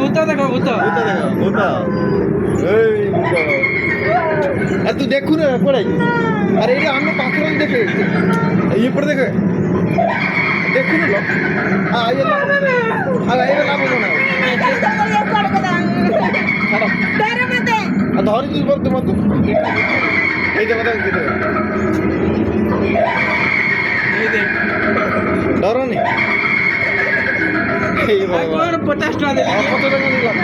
ভূত দেখো ভূত ভূত এই ভূত আর তুই দেখু না পড়াই আরে এটা আমরা পাথর দেখে এই পড়ে দেখে দেখু না আইয়া আইয়া লাভ না ধরি তুই বলতে মত এই যে কথা দিতে ডরো নি এই বাবা 50 টাকা দিলি কত টাকা দিলাম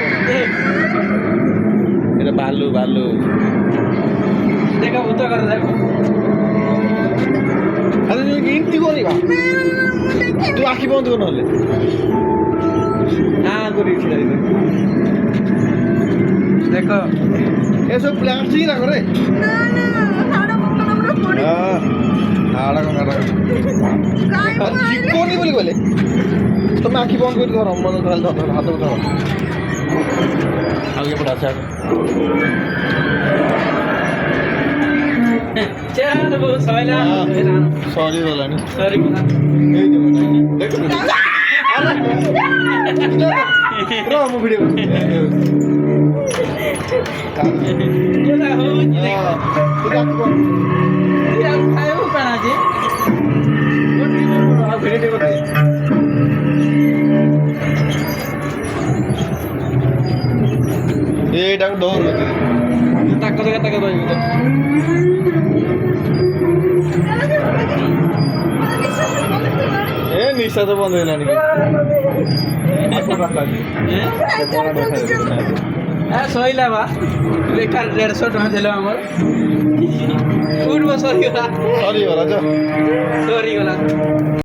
এটা ভালো ভালো দেখো ভূত করে দেখো আরে তুই ইন্তি করিবা তুই আখি বন্ধ কর নহলে হ্যাঁ করিস দেখো এসব প্লাস্টিক না করে কোনি বলি বলে তুমি আখি বন্ধ করে ধরো মনে ধর হাতে ধরো আগে পড়া আছে চল বউ সবাইলা সরি বলানি সরি বলা এই দেখো আরে মো ভিডিও এটা হচ্ছে দেখো ইয়া খায়ও পানা যে ভিডিও করতে এইটা ডর হচ্ছে টাকা টাকা পাইবে এ নিশা তো বন্ধ হইল নাকি হ্যাঁ সইলা বা বেকার 150 টাকা দিল আমার উঠবো সরি গলা সরি বলা সরি গলা